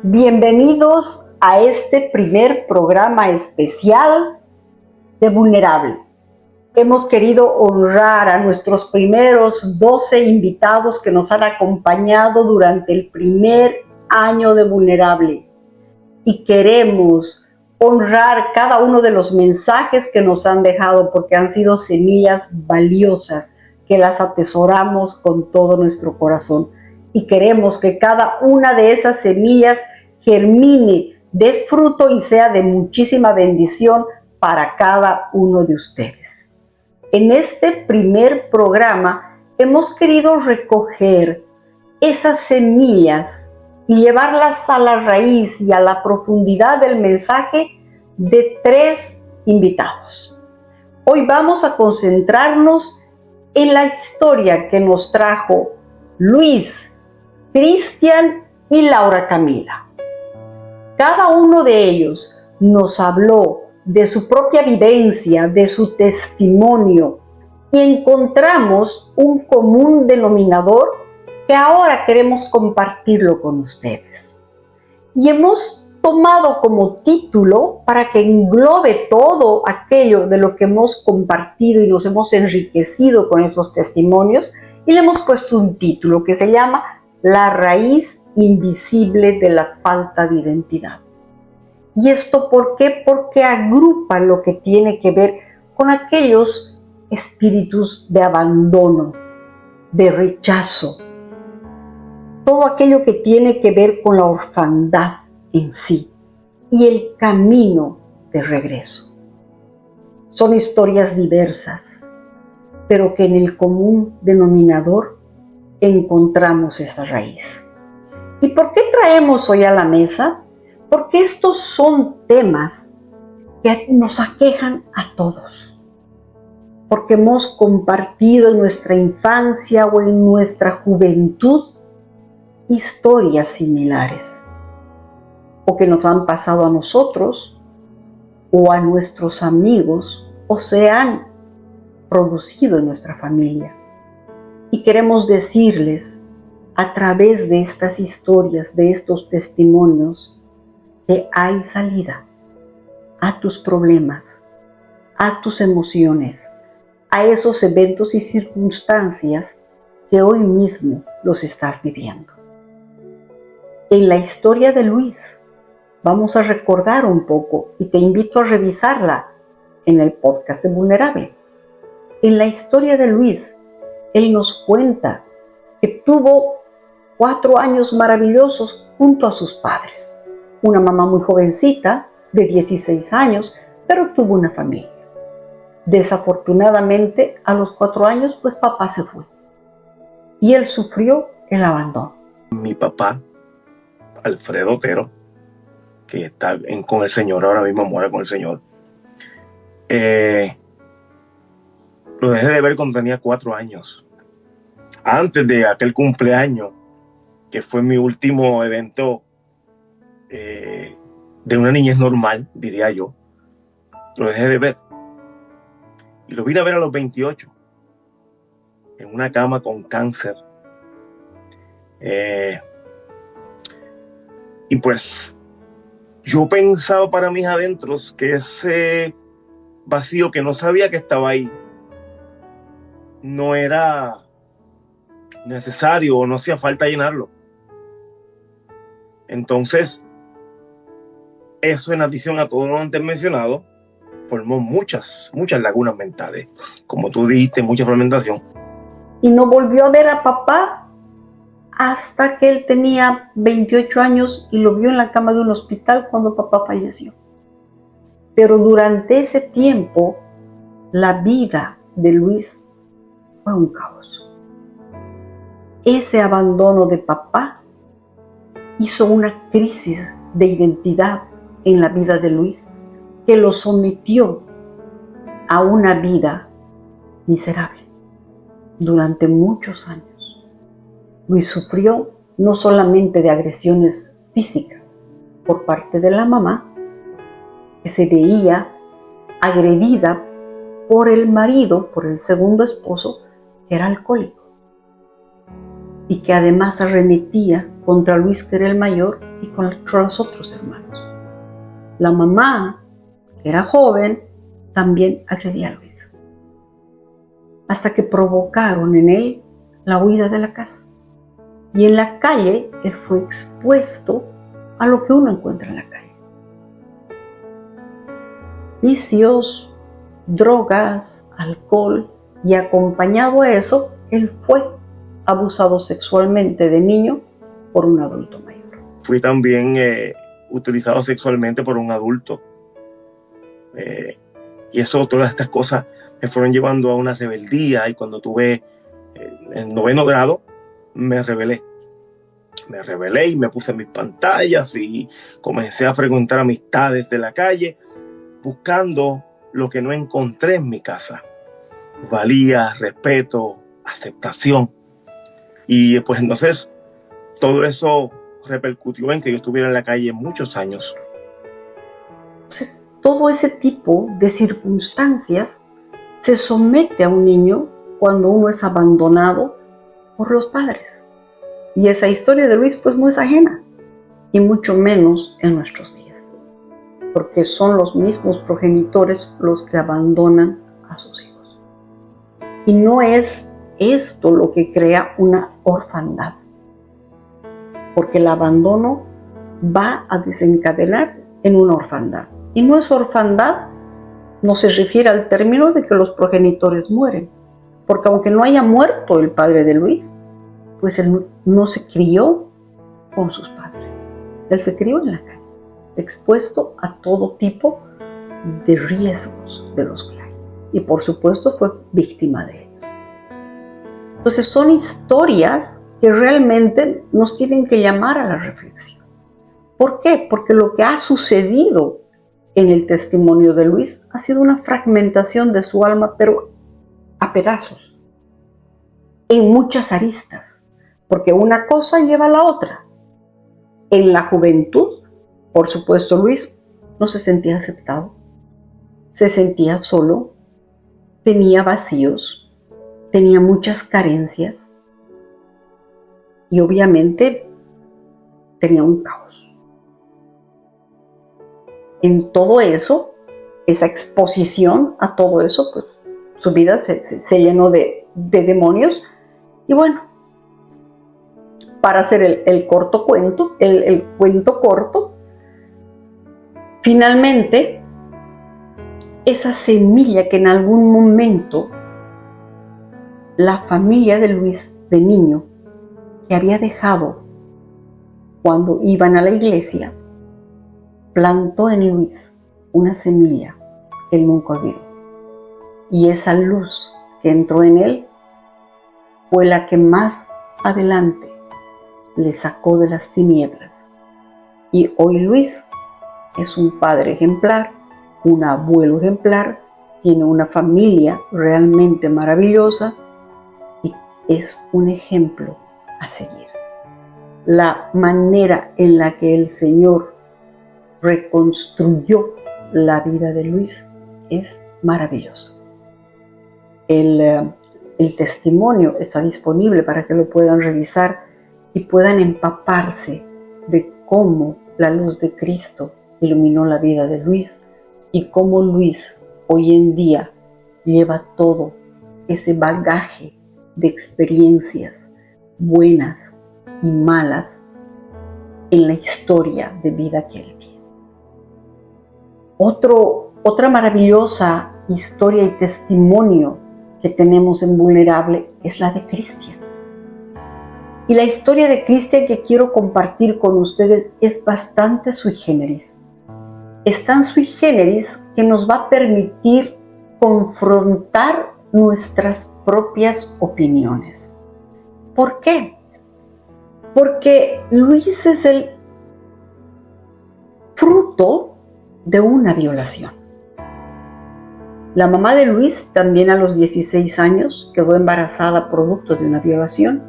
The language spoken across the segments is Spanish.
Bienvenidos a este primer programa especial de Vulnerable. Hemos querido honrar a nuestros primeros 12 invitados que nos han acompañado durante el primer año de Vulnerable. Y queremos honrar cada uno de los mensajes que nos han dejado porque han sido semillas valiosas que las atesoramos con todo nuestro corazón. Y queremos que cada una de esas semillas germine, dé fruto y sea de muchísima bendición para cada uno de ustedes. En este primer programa hemos querido recoger esas semillas y llevarlas a la raíz y a la profundidad del mensaje de 3 invitados. Hoy vamos a concentrarnos en la historia que nos trajo Luis, Cristian y Laura Camila. Cada uno de ellos nos habló de su propia vivencia, de su testimonio, y encontramos un común denominador que ahora queremos compartirlo con ustedes. Y hemos tomado como título, para que englobe todo aquello de lo que hemos compartido y nos hemos enriquecido con esos testimonios, y le hemos puesto un título que se llama La raíz invisible de la falta de identidad. ¿Y esto por qué? Porque agrupa lo que tiene que ver con aquellos espíritus de abandono, de rechazo, todo aquello que tiene que ver con la orfandad en sí y el camino de regreso. Son historias diversas, pero que en el común denominador encontramos esa raíz. ¿Y por qué traemos hoy a la mesa? Porque estos son temas que nos aquejan a todos. Porque hemos compartido en nuestra infancia o en nuestra juventud historias similares. O que nos han pasado a nosotros o a nuestros amigos o se han producido en nuestra familia. Y queremos decirles a través de estas historias, de estos testimonios, que hay salida a tus problemas, a tus emociones, a esos eventos y circunstancias que hoy mismo los estás viviendo. En la historia de Luis vamos a recordar un poco y te invito a revisarla en el podcast de Vulnerable. En la historia de Luis, él nos cuenta que tuvo 4 años maravillosos junto a sus padres. Una mamá muy jovencita, de 16 años, pero tuvo una familia. Desafortunadamente, a los 4 años, pues papá se fue. Y él sufrió el abandono. Mi papá, Alfredo Otero, que está con el Señor, ahora mismo mora con el Señor, lo dejé de ver cuando tenía 4 años. Antes de aquel cumpleaños, que fue mi último evento de una niñez normal, diría yo, lo dejé de ver. Y lo vine a ver a los 28, en una cama con cáncer. Y pues yo pensaba para mis adentros que ese vacío que no sabía que estaba ahí no era necesario o no hacía falta llenarlo. Entonces, eso en adición a todo lo antes mencionado, formó muchas lagunas mentales. Como tú dijiste, mucha fragmentación. Y no volvió a ver a papá hasta que él tenía 28 años y lo vio en la cama de un hospital cuando papá falleció. Pero durante ese tiempo, la vida de Luis fue un caos. Ese abandono de papá hizo una crisis de identidad en la vida de Luis que lo sometió a una vida miserable durante muchos años. Luis sufrió no solamente de agresiones físicas por parte de la mamá, que se veía agredida por el marido, por el segundo esposo, que era alcohólico, y que además arremetía contra Luis, que era el mayor, y con los otros hermanos. La mamá, que era joven, también agredía a Luis, hasta que provocaron en él la huida de la casa. Y en la calle él fue expuesto a lo que uno encuentra en la calle: vicios, drogas, alcohol, y acompañado a eso, él fue abusado sexualmente de niño por un adulto mayor. Fui también utilizado sexualmente por un adulto. Y eso, todas estas cosas me fueron llevando a una rebeldía, y cuando tuve el 9º grado, me rebelé y me puse mis pantallas y comencé a frecuentar amistades de la calle, buscando lo que no encontré en mi casa: valía, respeto, aceptación. Y pues entonces todo eso repercutió en que yo estuviera en la calle muchos años. Entonces, todo ese tipo de circunstancias se somete a un niño cuando uno es abandonado por los padres. Y esa historia de Luis pues no es ajena, y mucho menos en nuestros días, porque son los mismos progenitores los que abandonan a sus hijos. Y no es esto lo que crea una orfandad, porque el abandono va a desencadenar en una orfandad. Y no es orfandad, no se refiere al término de que los progenitores mueren, porque aunque no haya muerto el padre de Luis, pues él no se crió con sus padres. Él se crió en la calle, expuesto a todo tipo de riesgos de los que hay. Y por supuesto fue víctima de ellos. Entonces son historias que realmente nos tienen que llamar a la reflexión. ¿Por qué? Porque lo que ha sucedido en el testimonio de Luis ha sido una fragmentación de su alma, pero a pedazos, en muchas aristas, porque una cosa lleva a la otra. En la juventud, por supuesto, Luis no se sentía aceptado, se sentía solo, tenía vacíos, tenía muchas carencias y obviamente tenía un caos. En todo eso, esa exposición a todo eso, pues su vida se llenó de demonios. Y bueno, para hacer el corto cuento, el cuento corto, finalmente esa semilla que en algún momento la familia de Luis de niño, que había dejado cuando iban a la iglesia, plantó en Luis una semilla que él nunca olvidó. Y esa luz que entró en él fue la que más adelante le sacó de las tinieblas. Y hoy Luis es un padre ejemplar, un abuelo ejemplar, tiene una familia realmente maravillosa y es un ejemplo a seguir. La manera en la que el Señor reconstruyó la vida de Luis es maravillosa. El testimonio está disponible para que lo puedan revisar y puedan empaparse de cómo la luz de Cristo iluminó la vida de Luis y cómo Luis hoy en día lleva todo ese bagaje de experiencias buenas y malas en la historia de vida que él tiene. Otra maravillosa historia y testimonio que tenemos en Vulnerable es la de Cristian. Y la historia de Cristian que quiero compartir con ustedes es bastante sui generis. Es tan sui generis que nos va a permitir confrontar nuestras propias opiniones. ¿Por qué? Porque Luis es el fruto de una violación. La mamá de Luis también a los 16 años quedó embarazada producto de una violación.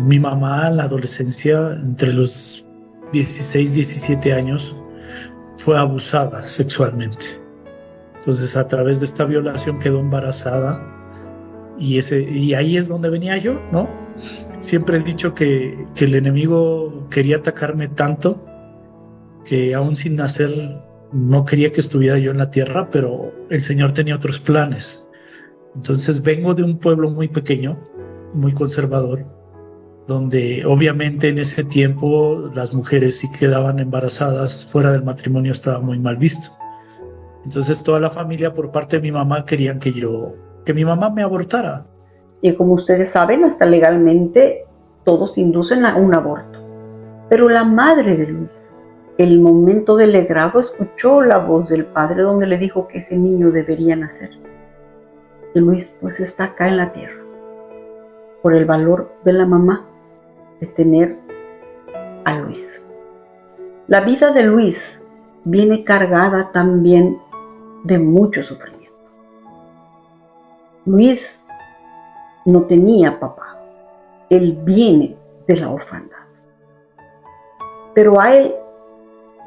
Mi mamá en la adolescencia, entre los 16 y 17 años, fue abusada sexualmente. Entonces, a través de esta violación quedó embarazada y ahí es donde venía yo, ¿no? Siempre he dicho que el enemigo quería atacarme tanto que aún sin nacer no quería que estuviera yo en la tierra, pero el Señor tenía otros planes. Entonces vengo de un pueblo muy pequeño, muy conservador, donde obviamente en ese tiempo las mujeres si quedaban embarazadas fuera del matrimonio estaba muy mal visto. Entonces toda la familia por parte de mi mamá querían que mi mamá me abortara. Y como ustedes saben, hasta legalmente todos inducen a un aborto. Pero la madre de Luis, el momento del legrado, escuchó la voz del padre donde le dijo que ese niño debería nacer. Y Luis pues está acá en la tierra por el valor de la mamá de tener a Luis. La vida de Luis viene cargada también de mucho sufrimiento. Luis no tenía papá, él viene de la orfandad, pero a él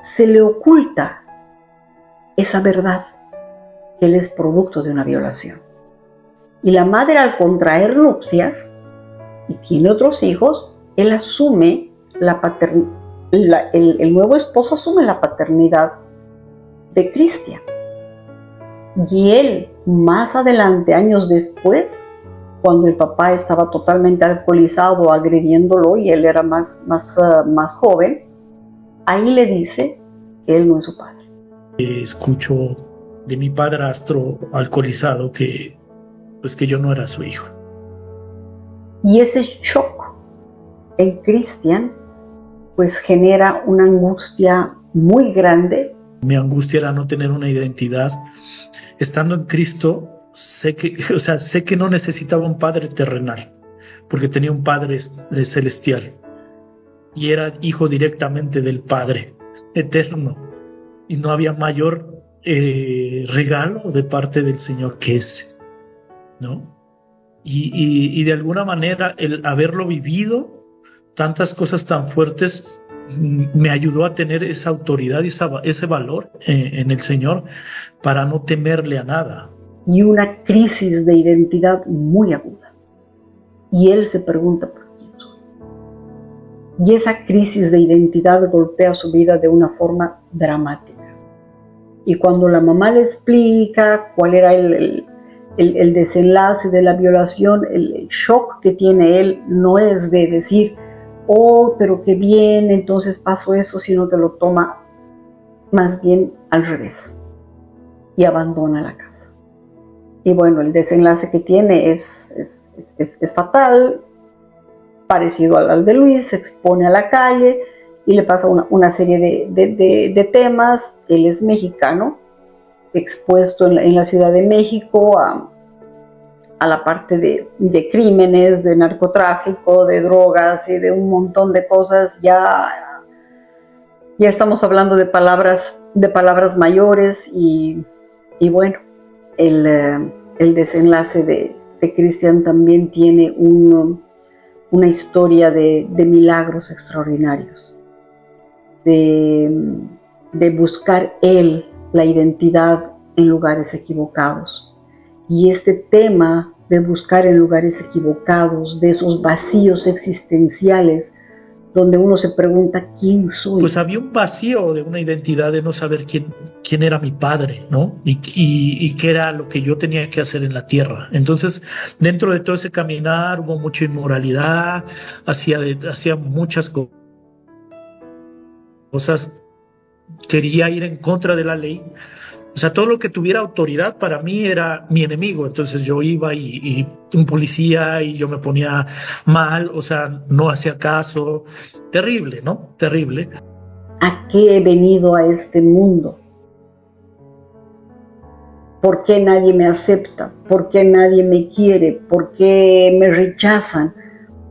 se le oculta esa verdad, que él es producto de una violación. Y la madre, al contraer nupcias y tiene otros hijos, él asume el nuevo esposo asume la paternidad de Cristian. Y él, más adelante, años después, cuando el papá estaba totalmente alcoholizado, agrediéndolo, y él era más joven, ahí le dice que él no es su padre. Escucho de mi padrastro alcoholizado que yo no era su hijo. Y ese shock en Cristian pues genera una angustia muy grande. Mi angustia era no tener una identidad. Estando en Cristo, sé que no necesitaba un padre terrenal, porque tenía un padre celestial y era hijo directamente del Padre eterno, y no había mayor regalo de parte del Señor que ese, ¿no? Y de alguna manera el haberlo vivido, tantas cosas tan fuertes, me ayudó a tener esa autoridad y ese valor en el Señor para no temerle a nada. Y una crisis de identidad muy aguda. Y él se pregunta, pues, ¿quién soy? Y esa crisis de identidad golpea su vida de una forma dramática. Y cuando la mamá le explica cuál era el desenlace de la violación, el shock que tiene él no es de decir, oh, pero qué bien, entonces pasó eso, sino que lo toma más bien al revés y abandona la casa. Y bueno, el desenlace que tiene es fatal, parecido al de Luis. Se expone a la calle y le pasa una serie de temas. Él es mexicano, expuesto en la Ciudad de México a la parte de crímenes, de narcotráfico, de drogas y de un montón de cosas. Ya estamos hablando de palabras mayores y bueno, el desenlace de Cristian también tiene una historia de milagros extraordinarios, de buscar él la identidad en lugares equivocados. Y este tema de buscar en lugares equivocados, de esos vacíos existenciales, donde uno se pregunta, ¿quién soy? Pues había un vacío de una identidad, de no saber quién era mi padre, ¿no? Y qué era lo que yo tenía que hacer en la tierra. Entonces, dentro de todo ese caminar hubo mucha inmoralidad, hacía muchas cosas, quería ir en contra de la ley. O sea, todo lo que tuviera autoridad para mí era mi enemigo. Entonces yo iba y un policía y yo me ponía mal, o sea, no hacía caso. Terrible, ¿no? Terrible. ¿A qué he venido a este mundo? ¿Por qué nadie me acepta? ¿Por qué nadie me quiere? ¿Por qué me rechazan?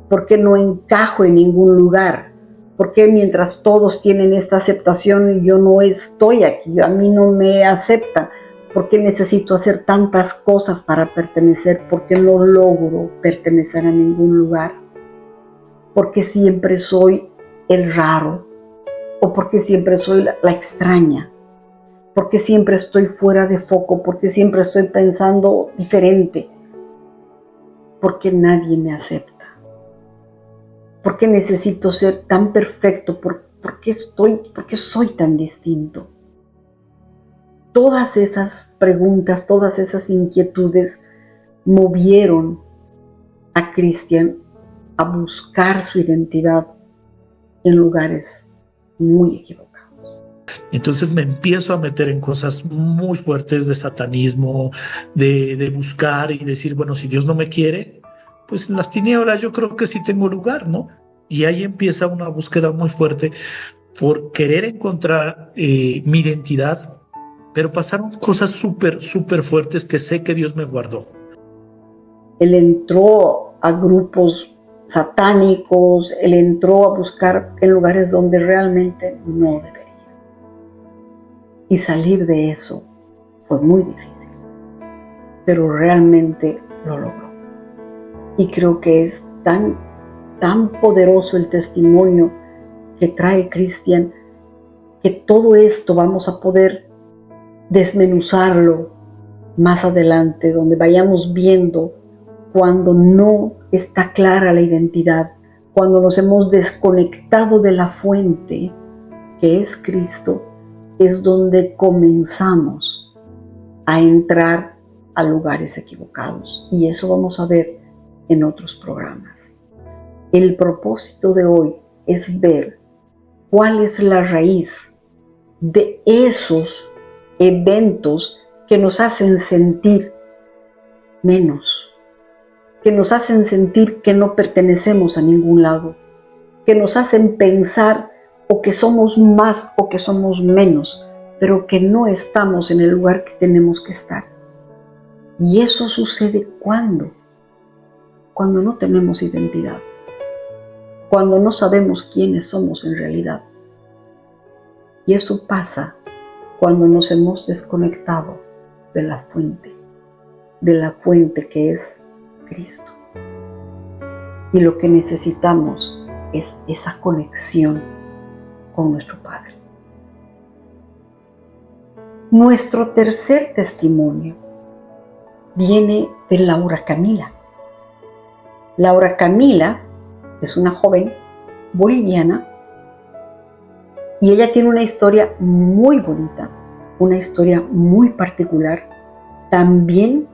¿Por qué no encajo en ningún lugar? ¿Por qué mientras todos tienen esta aceptación yo no estoy aquí? A mí no me aceptan. ¿Por qué necesito hacer tantas cosas para pertenecer? ¿Por qué no logro pertenecer a ningún lugar? ¿Por qué siempre soy el raro? ¿O por qué siempre soy la extraña? ¿Por qué siempre estoy fuera de foco? ¿Por qué siempre estoy pensando diferente? ¿Por qué nadie me acepta? ¿Por qué necesito ser tan perfecto? ¿Por por qué soy tan distinto? Todas esas preguntas, todas esas inquietudes movieron a Cristian a buscar su identidad en lugares muy equivocados. Entonces me empiezo a meter en cosas muy fuertes de satanismo, de buscar y decir, bueno, si Dios no me quiere, pues en las tinieblas yo creo que sí tengo lugar, ¿no? Y ahí empieza una búsqueda muy fuerte por querer encontrar mi identidad, pero pasaron cosas súper, súper fuertes que sé que Dios me guardó. Él entró a grupos satánicos, él entró a buscar en lugares donde realmente no debería. Y salir de eso fue muy difícil, pero realmente lo logró. Y creo que es tan poderoso el testimonio que trae Cristian, que todo esto vamos a poder desmenuzarlo más adelante, donde vayamos viendo cuando no está clara la identidad, cuando nos hemos desconectado de la fuente, que es Cristo, es donde comenzamos a entrar a lugares equivocados. Y eso vamos a ver en otros programas. El propósito de hoy es ver cuál es la raíz de esos eventos que nos hacen sentir menos, que nos hacen sentir que no pertenecemos a ningún lado, que nos hacen pensar o que somos más o que somos menos, pero que no estamos en el lugar que tenemos que estar. Y eso sucede cuando no tenemos identidad, cuando no sabemos quiénes somos en realidad. Y eso pasa cuando nos hemos desconectado de la fuente que es Cristo. Y lo que necesitamos es esa conexión con nuestro Padre. Nuestro tercer testimonio viene de Laura Camila. Laura Camila es una joven boliviana y ella tiene una historia muy bonita, una historia muy particular, también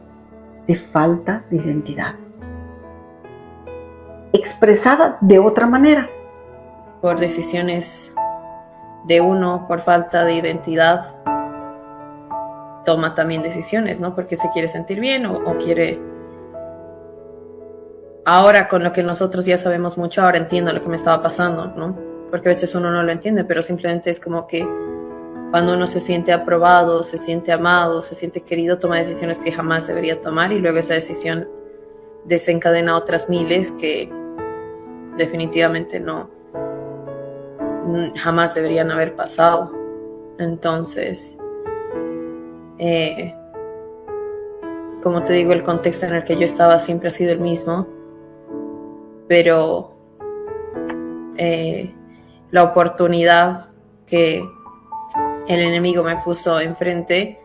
de falta de identidad, expresada de otra manera. Por decisiones de uno, por falta de identidad, toma también decisiones, ¿no? Porque se quiere sentir bien o quiere... Ahora con lo que nosotros ya sabemos mucho, ahora entiendo lo que me estaba pasando, ¿no? Porque a veces uno no lo entiende, pero simplemente es como que cuando uno se siente aprobado, se siente amado, se siente querido, toma decisiones que jamás debería tomar y luego esa decisión desencadena otras miles que definitivamente no, jamás deberían haber pasado. Entonces, como te digo, el contexto en el que yo estaba siempre ha sido el mismo, pero la oportunidad que el enemigo me puso enfrente,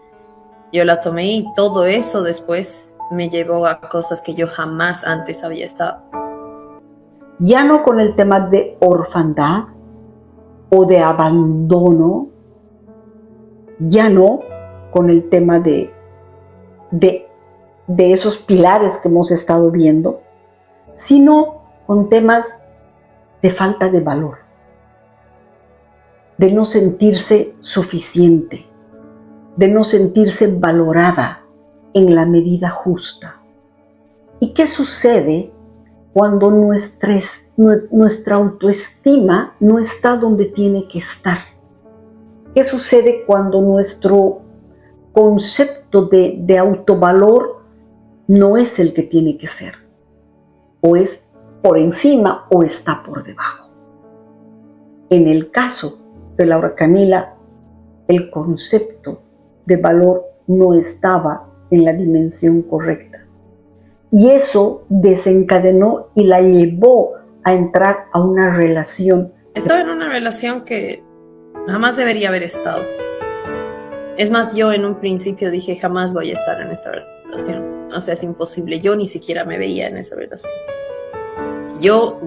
yo la tomé y todo eso después me llevó a cosas que yo jamás antes había estado. Ya no con el tema de orfandad o de abandono, ya no con el tema de esos pilares que hemos estado viendo, sino con temas de falta de valor, de no sentirse suficiente, de no sentirse valorada en la medida justa. ¿Y qué sucede cuando nuestra autoestima no está donde tiene que estar? ¿Qué sucede cuando nuestro concepto de autovalor no es el que tiene que ser? O es por encima o está por debajo. En el caso de Laura Camila, el concepto de valor no estaba en la dimensión correcta. Y eso desencadenó y la llevó a entrar a una relación. Estaba en una relación que jamás debería haber estado. Es más, yo en un principio dije, jamás voy a estar en esta relación. O sea, es imposible. Yo ni siquiera me veía en esa relación. Yo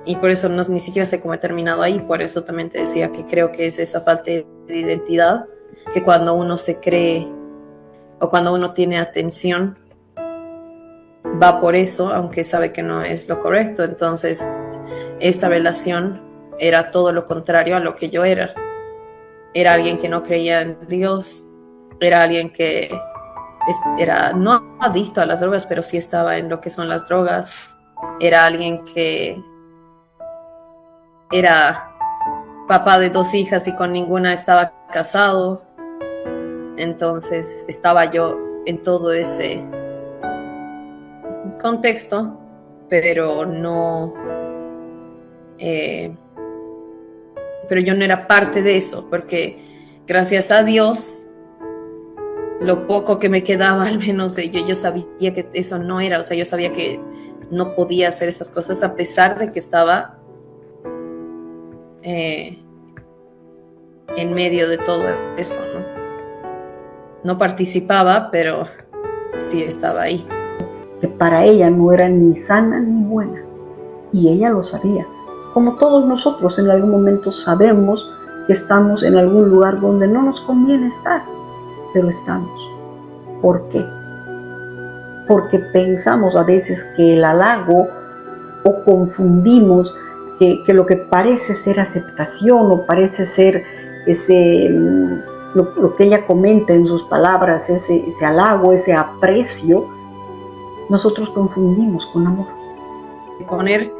Y por eso no, ni siquiera sé cómo he terminado ahí. Por eso también te decía que creo que es esa falta de identidad, que cuando uno se cree o cuando uno tiene atención, va por eso, aunque sabe que no es lo correcto. Entonces, esta relación era todo lo contrario a lo que yo era. Era alguien que no creía en Dios, era alguien que era no adicto a las drogas, pero sí estaba en lo que son las drogas. Era alguien que era papá de 2 hijas y con ninguna estaba casado. Entonces estaba yo en todo ese contexto, pero no, pero yo no era parte de eso, porque gracias a Dios, lo poco que me quedaba, al menos de yo sabía que eso no era, o sea, yo sabía que no podía hacer esas cosas a pesar de que estaba en medio de todo eso, ¿no? No participaba, pero sí estaba ahí. Que para ella no era ni sana ni buena. Y ella lo sabía. Como todos nosotros en algún momento sabemos que estamos en algún lugar donde no nos conviene estar, pero estamos. ¿Por qué? Porque pensamos a veces que el halago o confundimos que lo que parece ser aceptación o parece ser lo que ella comenta en sus palabras, ese halago, ese aprecio, nosotros confundimos con amor. Poner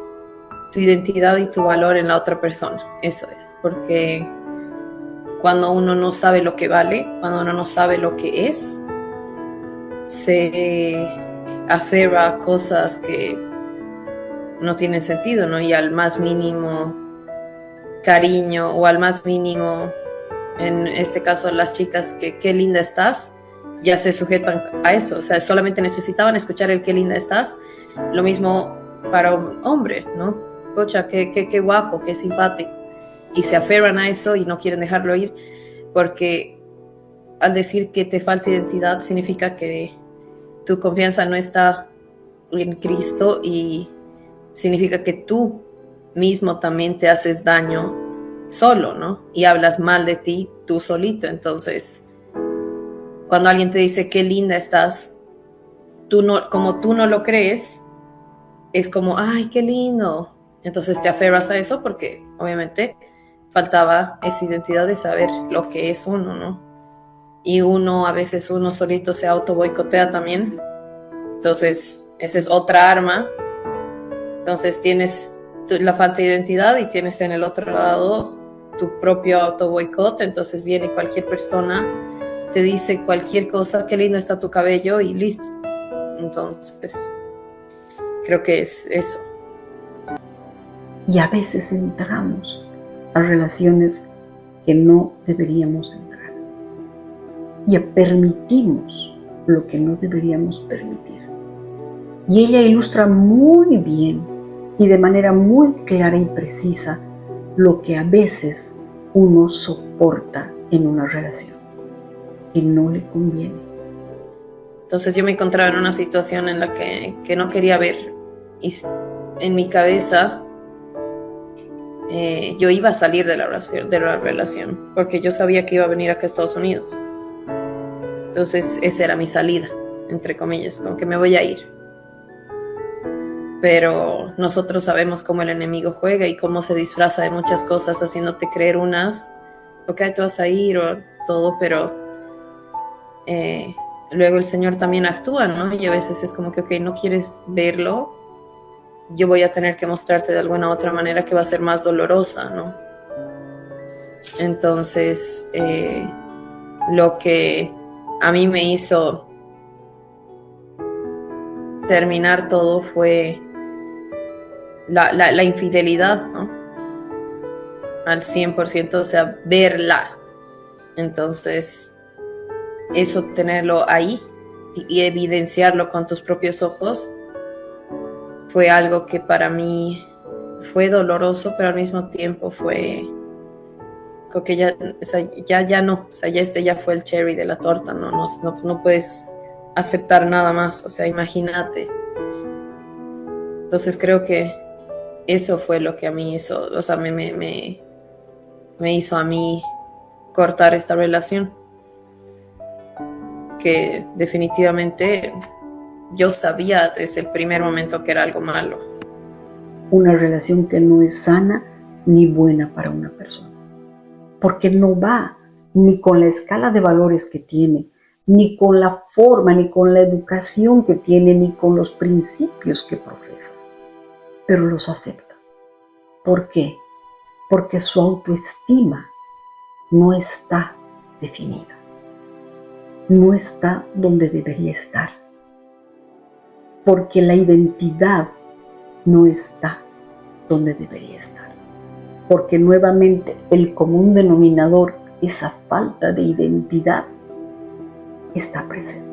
tu identidad y tu valor en la otra persona, eso es, porque cuando uno no sabe lo que vale, cuando uno no sabe lo que es, se aferra a cosas que no tienen sentido, ¿no? Y al más mínimo cariño o al más mínimo, en este caso las chicas, que qué linda estás, ya se sujetan a eso, o sea, solamente necesitaban escuchar el qué linda estás. Lo mismo para un hombre, ¿no? Pucha, qué guapo, qué simpático. Y se aferran a eso y no quieren dejarlo ir, porque al decir que te falta identidad significa que tu confianza no está en Cristo y significa que tú mismo también te haces daño solo, ¿no? Y hablas mal de ti tú solito. Entonces, cuando alguien te dice qué linda estás, como tú no lo crees, es como, ay, qué lindo. Entonces te aferras a eso porque obviamente faltaba esa identidad de saber lo que es uno, ¿no? Y a veces uno solito se auto boicotea también. Entonces, esa es otra arma. Entonces tienes la falta de identidad y tienes en el otro lado tu propio auto boicot. Entonces viene cualquier persona, te dice cualquier cosa, qué lindo está tu cabello y listo. Entonces, creo que es eso. Y a veces entramos a relaciones que no deberíamos entrar. Y permitimos lo que no deberíamos permitir. Y ella ilustra muy bien y de manera muy clara y precisa lo que a veces uno soporta en una relación, que no le conviene. Entonces yo me encontraba en una situación en la que no quería ver, y en mi cabeza yo iba a salir de la relación, porque yo sabía que iba a venir acá a Estados Unidos. Entonces esa era mi salida, entre comillas, como que me voy a ir. Pero nosotros sabemos cómo el enemigo juega y cómo se disfraza de muchas cosas, haciéndote creer unas, ok, te vas a ir o todo, pero luego el Señor también actúa, ¿no? Y a veces es como que, ok, no quieres verlo, yo voy a tener que mostrarte de alguna otra manera que va a ser más dolorosa, ¿no? Entonces, lo que a mí me hizo terminar todo fue la infidelidad, ¿no? Al 100%, o sea, verla. Entonces, eso, tenerlo ahí y evidenciarlo con tus propios ojos, fue algo que para mí fue doloroso, pero al mismo tiempo fue, creo que ya, o sea, ya no, o sea, ya fue el cherry de la torta, no puedes aceptar nada más, o sea, imagínate. Entonces creo que eso fue lo que a mí hizo, o sea, me hizo a mí cortar esta relación, que definitivamente yo sabía desde el primer momento que era algo malo. Una relación que no es sana ni buena para una persona, porque no va ni con la escala de valores que tiene, ni con la forma, ni con la educación que tiene, ni con los principios que profesa, pero los acepta. ¿Por qué? Porque su autoestima no está definida, no está donde debería estar, porque la identidad no está donde debería estar, porque nuevamente el común denominador, esa falta de identidad, está presente.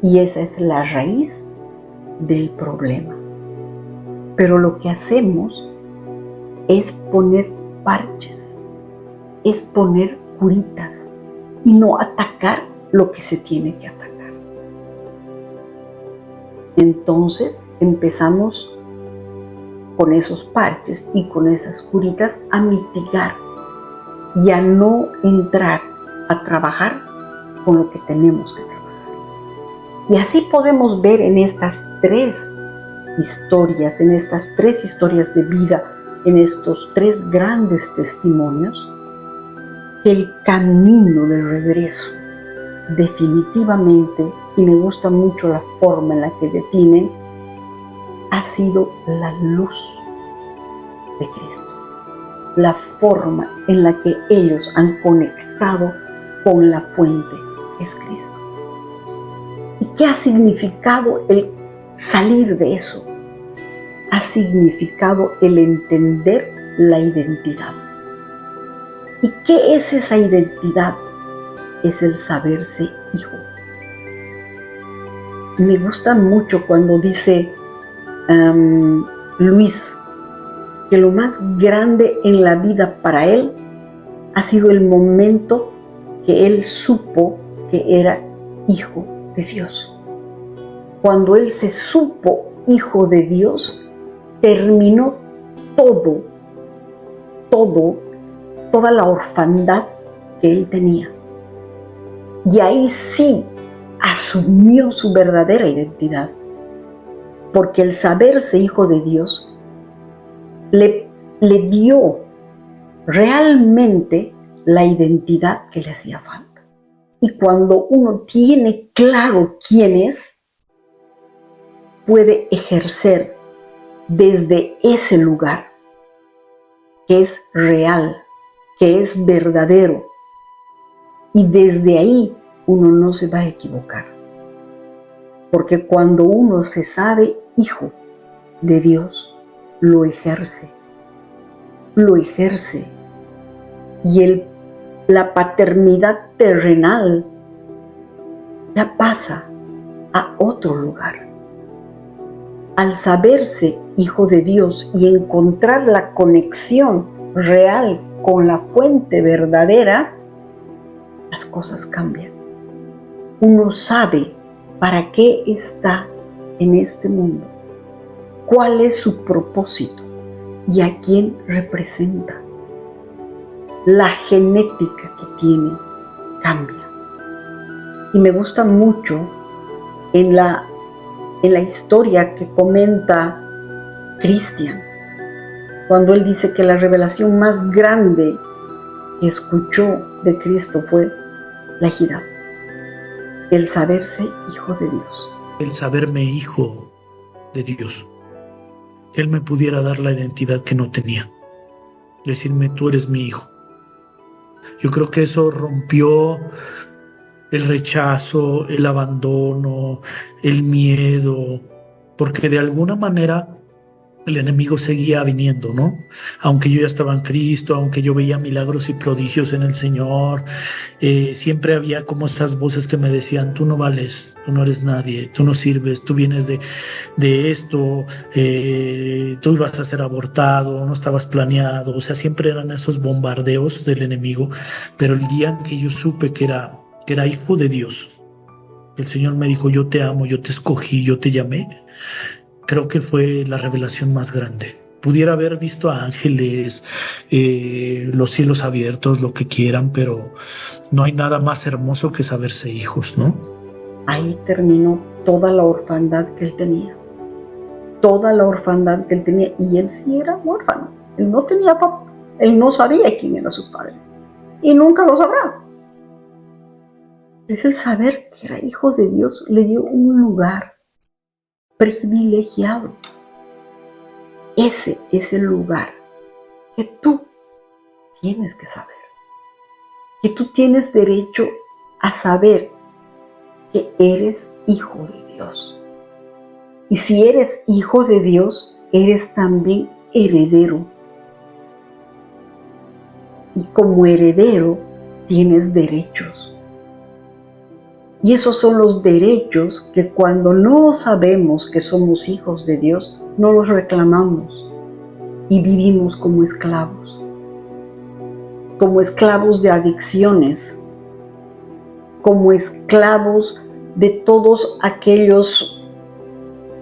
Y esa es la raíz del problema. Pero lo que hacemos es poner parches, es poner curitas y no atacar lo que se tiene que atacar. Entonces empezamos con esos parches y con esas curitas a mitigar y a no entrar a trabajar con lo que tenemos que trabajar. Y así podemos ver en estas tres historias, de vida, en estos tres grandes testimonios, que el camino de regreso definitivamente, y me gusta mucho la forma en la que definen, ha sido la luz de Cristo, la forma en la que ellos han conectado con la fuente, que es Cristo. ¿Y qué ha significado el salir de eso? Ha significado el entender la identidad. ¿Y qué es esa identidad? Es el saberse hijo. Me gusta mucho cuando dice Luis que lo más grande en la vida para él ha sido el momento que él supo que era hijo de Dios. Cuando él se supo hijo de Dios, terminó toda la orfandad que él tenía. Y ahí sí asumió su verdadera identidad, porque el saberse hijo de Dios le dio realmente la identidad que le hacía falta. Y cuando uno tiene claro quién es, puede ejercer desde ese lugar que es real, que es verdadero. Y desde ahí uno no se va a equivocar. Porque cuando uno se sabe hijo de Dios, lo ejerce. Y la paternidad terrenal ya pasa a otro lugar. Al saberse hijo de Dios y encontrar la conexión real con la fuente verdadera, las cosas cambian. Uno sabe para qué está en este mundo, cuál es su propósito y a quién representa. La genética que tiene cambia. Y me gusta mucho en la historia que comenta Cristian, cuando él dice que la revelación más grande que escuchó de Cristo fue la gira, el saberse hijo de Dios. El saberme hijo de Dios. Que Él me pudiera dar la identidad que no tenía. Decirme, tú eres mi hijo. Yo creo que eso rompió el rechazo, el abandono, el miedo, porque de alguna manera el enemigo seguía viniendo, ¿no? Aunque yo ya estaba en Cristo, aunque yo veía milagros y prodigios en el Señor, siempre había como esas voces que me decían, tú no vales, tú no eres nadie, tú no sirves, tú vienes de esto, tú ibas a ser abortado, no estabas planeado. O sea, siempre eran esos bombardeos del enemigo. Pero el día en que yo supe que era hijo de Dios, el Señor me dijo, yo te amo, yo te escogí, yo te llamé, creo que fue la revelación más grande, pudiera haber visto ángeles, los cielos abiertos, lo que quieran, pero no hay nada más hermoso que saberse hijos, ¿no? Ahí terminó toda la orfandad que él tenía. Toda la orfandad que él tenía. Y él sí era huérfano. Él no tenía papá. Él no sabía quién era su padre. Y nunca lo sabrá. Es el saber que era hijo de Dios, le dio un lugar privilegiado. Ese es el lugar que tú tienes que saber. Que tú tienes derecho a saber que eres hijo de Dios. Y si eres hijo de Dios, eres también heredero. Y como heredero, tienes derechos. Y esos son los derechos que cuando no sabemos que somos hijos de Dios, no los reclamamos y vivimos como esclavos de adicciones, como esclavos de todos aquellos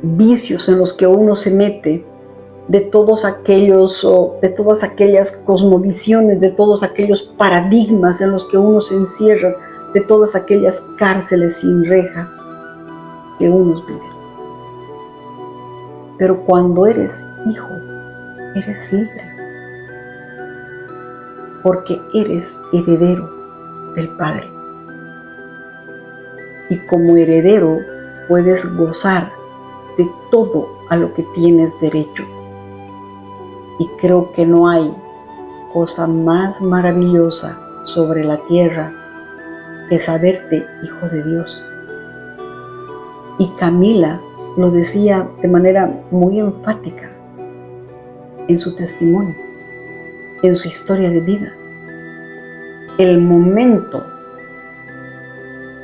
vicios en los que uno se mete, de todas aquellas cosmovisiones, de todos aquellos paradigmas en los que uno se encierra, de todas aquellas cárceles sin rejas que unos viven. Pero cuando eres hijo, eres libre, porque eres heredero del Padre. Y como heredero puedes gozar de todo a lo que tienes derecho. Y creo que no hay cosa más maravillosa sobre la tierra que saberte hijo de Dios. Y Camila lo decía de manera muy enfática en su testimonio, en su historia de vida. El momento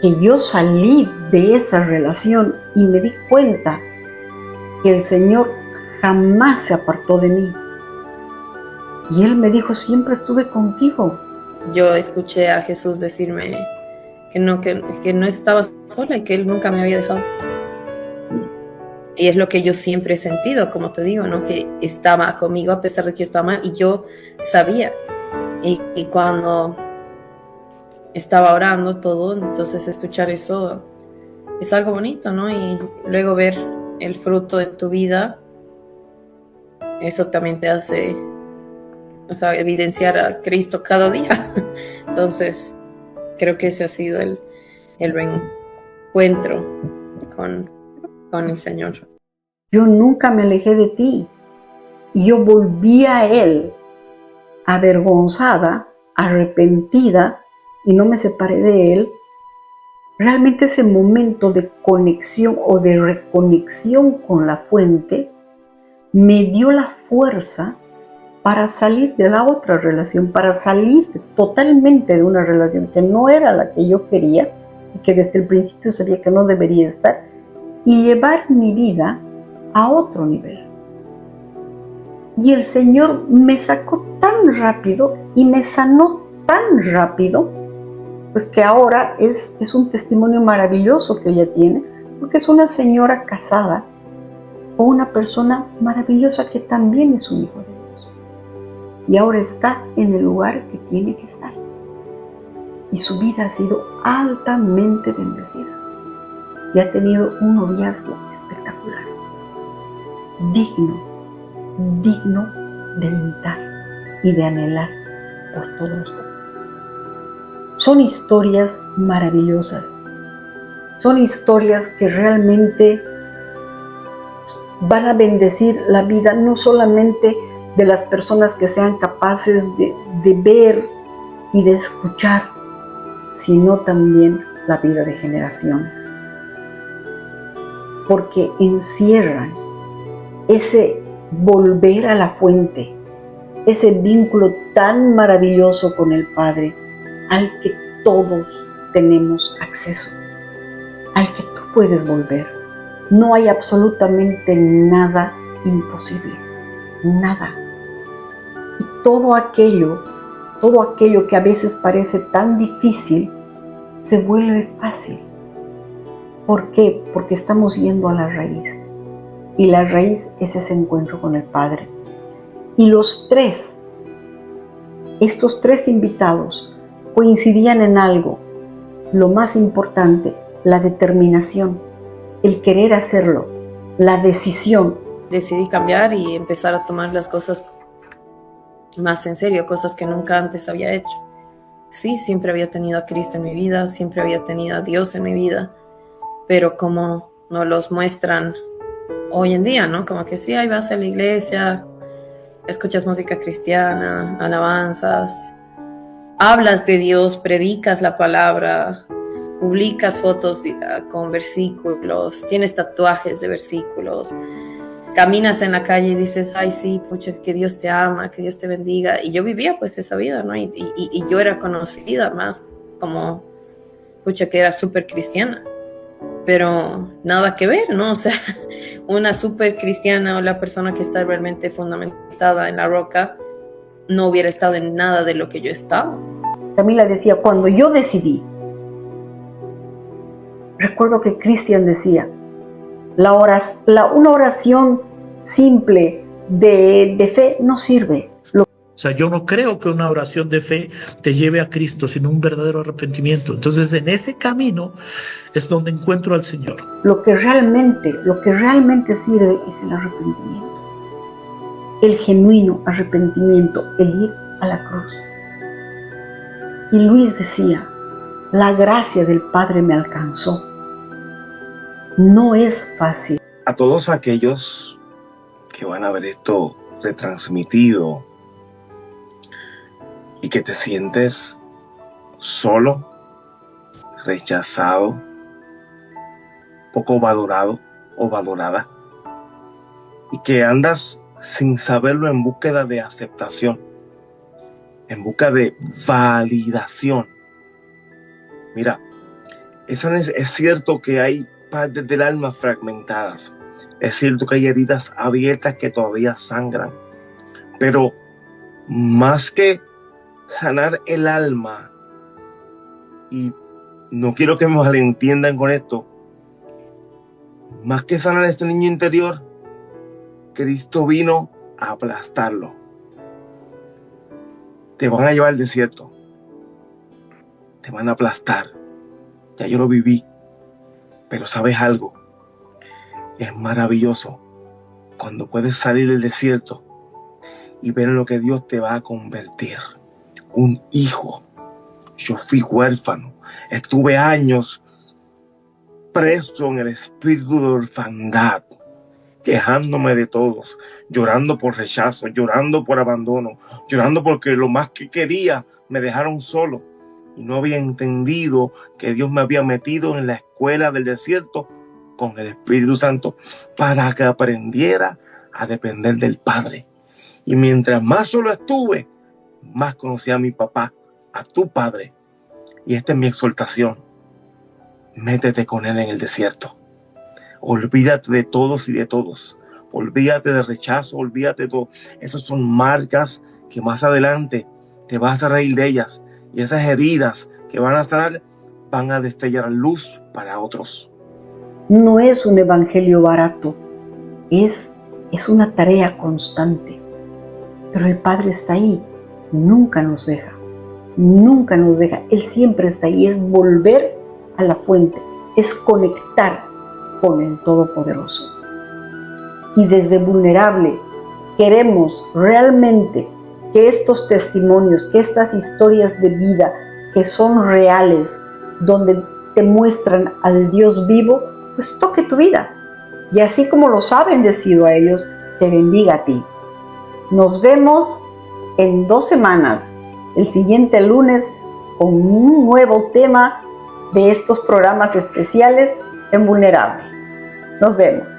que yo salí de esa relación y me di cuenta que el Señor jamás se apartó de mí. Y Él me dijo, siempre estuve contigo. Yo escuché a Jesús decirme que no estaba sola y que Él nunca me había dejado. Y es lo que yo siempre he sentido, como te digo, ¿no? Que estaba conmigo a pesar de que yo estaba mal y yo sabía. Y cuando estaba orando todo, entonces escuchar eso es algo bonito, ¿no? Y luego ver el fruto de tu vida, eso también te hace, o sea, evidenciar a Cristo cada día. Entonces, creo que ese ha sido el reencuentro con el Señor. Yo nunca me alejé de ti. Y yo volví a Él avergonzada, arrepentida, y no me separé de Él. Realmente ese momento de conexión o de reconexión con la fuente me dio la fuerza para salir de la otra relación, para salir totalmente de una relación que no era la que yo quería y que desde el principio sabía que no debería estar, y llevar mi vida a otro nivel. Y el Señor me sacó tan rápido y me sanó tan rápido, pues que ahora es un testimonio maravilloso que ella tiene, porque es una señora casada con una persona maravillosa que también es un hijo de Dios. Y ahora está en el lugar que tiene que estar. Y su vida ha sido altamente bendecida. Y ha tenido un noviazgo espectacular. Digno de imitar y de anhelar por todos los jóvenes. Son historias maravillosas. Son historias que realmente van a bendecir la vida no solamente de las personas que sean capaces de ver y de escuchar, sino también la vida de generaciones. Porque encierran ese volver a la fuente, ese vínculo tan maravilloso con el Padre, al que todos tenemos acceso, al que tú puedes volver. No hay absolutamente nada imposible, nada. Y todo aquello que a veces parece tan difícil, se vuelve fácil. ¿Por qué? Porque estamos yendo a la raíz. Y la raíz es ese encuentro con el Padre. Y estos tres invitados coincidían en algo, lo más importante, la determinación, el querer hacerlo, la decisión. Decidí cambiar y empezar a tomar las cosas más en serio, cosas que nunca antes había hecho. Sí, siempre había tenido a Cristo en mi vida, siempre había tenido a Dios en mi vida, pero como nos los muestran hoy en día, ¿no? Como que sí, ahí vas a la iglesia, escuchas música cristiana, alabanzas, hablas de Dios, predicas la palabra, publicas fotos con versículos, tienes tatuajes de versículos, caminas en la calle y dices, ay sí, pucha, que Dios te ama, que Dios te bendiga. Y yo vivía pues esa vida, ¿no? Y yo era conocida más como, pucha, que era súper cristiana. Pero nada que ver, ¿no? O sea, una súper cristiana o la persona que está realmente fundamentada en la roca no hubiera estado en nada de lo que yo estaba. Camila decía, cuando yo decidí, recuerdo que Cristian decía, una oración simple de fe no sirve. O sea, yo no creo que una oración de fe te lleve a Cristo, sino un verdadero arrepentimiento. Entonces, en ese camino es donde encuentro al Señor. Lo que realmente sirve es el arrepentimiento. El genuino arrepentimiento, el ir a la cruz. Y Luis decía, la gracia del Padre me alcanzó. No es fácil. A todos aquellos que van a ver esto retransmitido y que te sientes solo, rechazado, poco valorado o valorada, y que andas sin saberlo en búsqueda de aceptación, en busca de validación. Mira, es cierto que hay partes del alma fragmentadas, es cierto que hay heridas abiertas que todavía sangran, pero más que sanar el alma, y no quiero que me malentiendan con esto, más que sanar este niño interior, Cristo vino a aplastarlo. Te van a llevar al desierto, te van a aplastar. Ya yo lo viví, pero ¿sabes algo? Es maravilloso cuando puedes salir del desierto y ver en lo que Dios te va a convertir. Un hijo. Yo fui huérfano, estuve años preso en el espíritu de orfandad, quejándome de todos, llorando por rechazo, llorando por abandono, llorando porque lo más que quería me dejaron solo, y no había entendido que Dios me había metido en la escuela del desierto con el Espíritu Santo para que aprendiera a depender del Padre. Y mientras más solo estuve, más conocí a mi papá, a tu Padre. Y esta es mi exhortación: métete con Él en el desierto. Olvídate de todos y de todos. Olvídate de rechazo, olvídate de todo. Esas son marcas que más adelante te vas a reír de ellas. Y esas heridas que van a sanar van a destellar luz para otros. No es un evangelio barato, es una tarea constante. Pero el Padre está ahí, nunca nos deja. Nunca nos deja, Él siempre está ahí. Es volver a la fuente, es conectar con el Todopoderoso. Y desde Vulnerable queremos realmente que estos testimonios, que estas historias de vida que son reales, donde te muestran al Dios vivo, pues toque tu vida. Y así como los ha bendecido a ellos, te bendiga a ti. Nos vemos en 2 semanas, el siguiente lunes, con un nuevo tema de estos programas especiales en Vulnerable. Nos vemos.